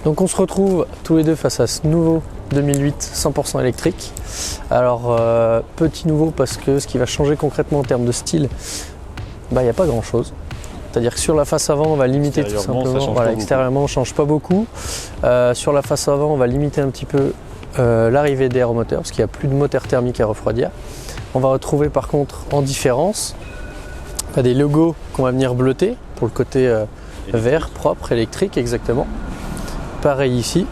Donc on se retrouve tous les deux face à ce nouveau 2008 100% électrique. Alors petit nouveau parce que ce qui va changer concrètement en termes de style, il n'y a pas grand chose. C'est-à-dire que sur la face avant on va limiter tout simplement, voilà, extérieurement on ne change pas beaucoup. Sur la face avant on va limiter un petit peu l'arrivée d'air au moteur parce qu'il n'y a plus de moteur thermique à refroidir. On va retrouver par contre en différence des logos qu'on va venir bleuter pour le côté vert, propre, électrique exactement. Pareil ici.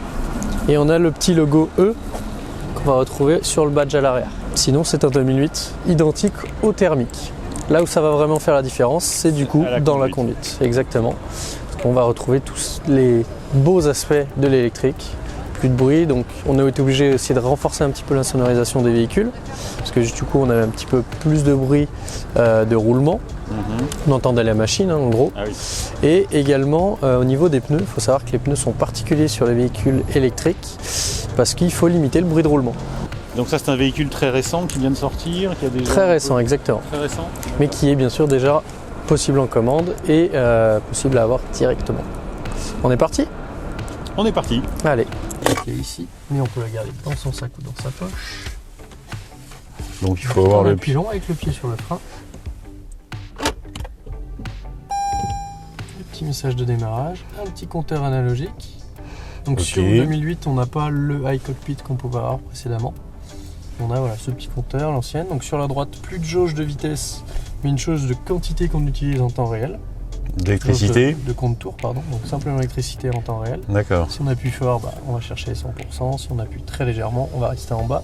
Et on a le petit logo E qu'on va retrouver sur le badge à l'arrière. Sinon c'est un 2008 identique au thermique. Là où ça va vraiment faire la différence, c'est du coup dans la conduite. Exactement. On va retrouver tous les beaux aspects de l'électrique. Plus de bruit, donc on a été obligé aussi de renforcer un petit peu l'insonorisation des véhicules parce que du coup on avait un petit peu plus de bruit de roulement. On entendait la machine en gros. Ah oui. Et également au niveau des pneus, il faut savoir que les pneus sont particuliers sur les véhicules électriques parce qu'il faut limiter le bruit de roulement. Donc ça c'est un véhicule très récent qui vient de sortir, qui a déjà très récent, exactement. Très récent. Mais qui est bien sûr déjà possible en commande et possible à avoir directement. On est parti ? On est parti. Allez. Qui est ici, mais on peut la garder dans son sac ou dans sa poche. Donc il faut avoir le pilon avec le pied sur le frein. Le petit message de démarrage, un petit compteur analogique. Donc sur 2008, on n'a pas le iCockpit qu'on pouvait avoir précédemment. On a voilà, ce petit compteur, l'ancienne. Donc sur la droite, plus de jauge de vitesse, mais une jauge de quantité qu'on utilise en temps réel. D'électricité de compte tour, pardon. Donc simplement électricité en temps réel. D'accord. Si on appuie fort, on va chercher 100%. Si on appuie très légèrement, on va rester en bas.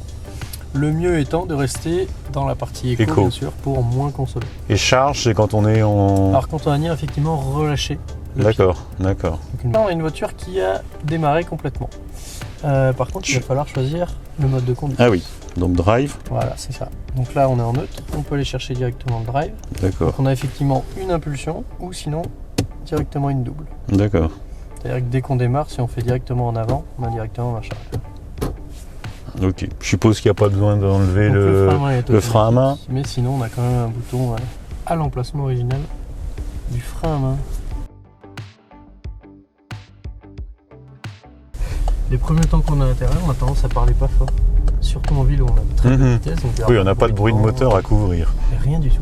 Le mieux étant de rester dans la partie éco, bien sûr, pour moins consommer. Et charge, c'est quand on est en... Alors quand on va venir effectivement relâcher. D'accord, d'accord. Là, on a une voiture qui a démarré complètement. Par contre, il va falloir choisir le mode de conduite. Ah oui, donc drive. Voilà, c'est ça. Donc là, on est en neutre. On peut aller chercher directement le drive. D'accord. Donc on a effectivement une impulsion ou sinon directement une double. D'accord. C'est-à-dire que dès qu'on démarre, si on fait directement en avant, on a directement marche arrière. Ok. Je suppose qu'il n'y a pas besoin d'enlever le frein à main. Mais sinon, on a quand même un bouton à l'emplacement original du frein à main. Les premiers temps qu'on a à l'intérieur, on a tendance à parler pas fort. Surtout en ville où on a très peu de vitesse. Oui, on n'a pas de bruit de moteur à couvrir. Rien du tout.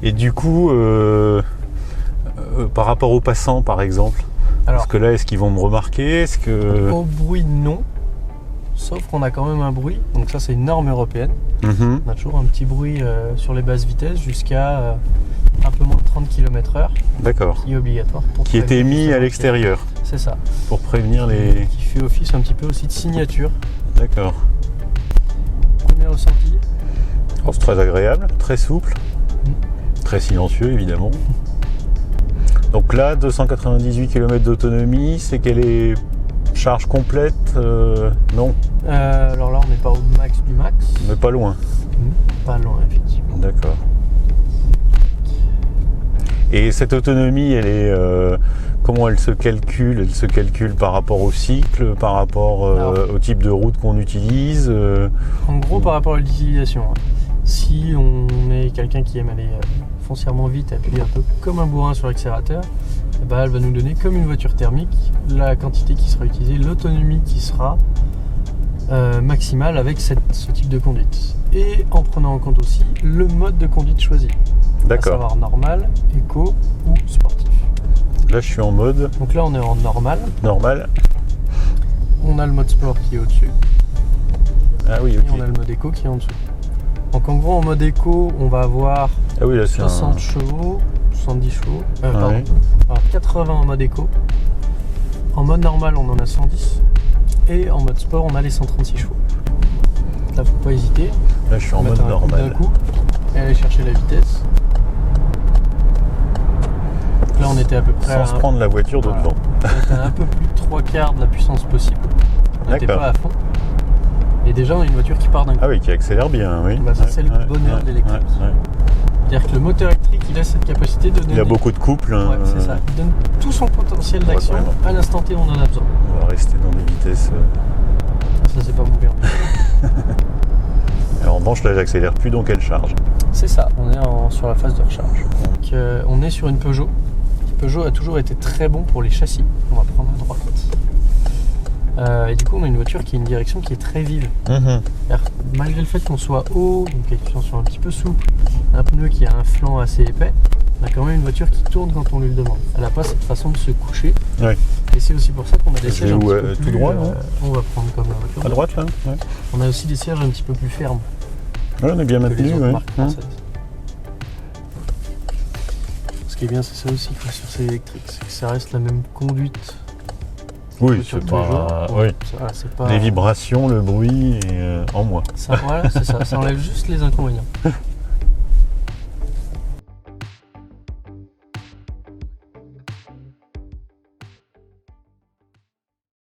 Et du coup, par rapport aux passants par exemple, alors, parce que là, est-ce qu'ils vont me remarquer ? Au bruit, non. Sauf qu'on a quand même un bruit. Donc ça, c'est une norme européenne. On a toujours un petit bruit sur les basses vitesses jusqu'à un peu moins de 30 km/h. D'accord. Qui est obligatoire. Qui est émis à l'extérieur. C'est ça. Pour prévenir les... Qui fait office un petit peu aussi de signature. D'accord. Premier ressenti. Oh, c'est très agréable, très souple, très silencieux évidemment. Donc là, 298 km d'autonomie, c'est qu'elle est charge complète non. Alors là, on n'est pas au max du max. Mais pas loin. Pas loin, effectivement. D'accord. Et cette autonomie, elle est comment elle se calcule ? Elle se calcule par rapport au cycle, par rapport au type de route qu'on utilise En gros, par rapport à l'utilisation. Si on est quelqu'un qui aime aller foncièrement vite, appuyer un peu comme un bourrin sur l'accélérateur, elle va nous donner comme une voiture thermique la quantité qui sera utilisée, l'autonomie qui sera maximale avec ce type de conduite. Et en prenant en compte aussi le mode de conduite choisi. D'accord. À savoir normal, éco ou sportif. Là, je suis en mode... Donc là, on est en normal. Normal. On a le mode sport qui est au-dessus. Ah oui, ok. Et on a le mode éco qui est en dessous. Donc en gros, en mode éco, on va avoir 60 chevaux, 70 chevaux, pardon, ouais. Alors 80 en mode éco. En mode normal, on en a 110. Et en mode sport, on a les 136 chevaux. Là, faut pas hésiter. Là, je suis en mode normal. D'un coup, et aller chercher la vitesse. Là, on était à peu près... Sans se prendre la voiture de devant. On était à un peu plus de 3/4 de la puissance possible. On n'était pas à fond. Et déjà, on a une voiture qui part d'un coup. Ah oui, qui accélère bien, oui. Ça, c'est le bonheur de l'électrique. C'est-à-dire que le moteur électrique, il a cette capacité de donner... Il a beaucoup de couple. Ouais, c'est ça. Il donne tout son potentiel d'action à l'instant T où on en a besoin. On va rester dans des vitesses... Ça, c'est pas mon permis. En revanche, là, j'accélère plus, donc elle charge. C'est ça, on est sur la phase de recharge. Donc, on est sur une Peugeot Peugeot a toujours été très bon pour les châssis. On va prendre à droite. Et du coup, on a une voiture qui a une direction qui est très vive. Malgré le fait qu'on soit haut, donc avec une suspension un petit peu souple, un pneu qui a un flanc assez épais, on a quand même une voiture qui tourne quand on lui le demande. Elle n'a pas cette façon de se coucher. Ouais. Et c'est aussi pour ça qu'on a des sièges un petit peu tout plus... droit, non on va prendre comme la voiture. À droite, là ouais. On a aussi des sièges un petit peu plus fermes. Ouais, on est bien que les maintenu, autres ouais. marques françaises. Ce qui est bien, c'est ça aussi quoi, sur ces électriques, c'est que ça reste la même conduite. Oui, Sur c'est tous les pas... jours. Oui. Voilà, c'est pas... Les vibrations, le bruit, et en moins. Ça, voilà, c'est ça. Ça enlève juste les inconvénients.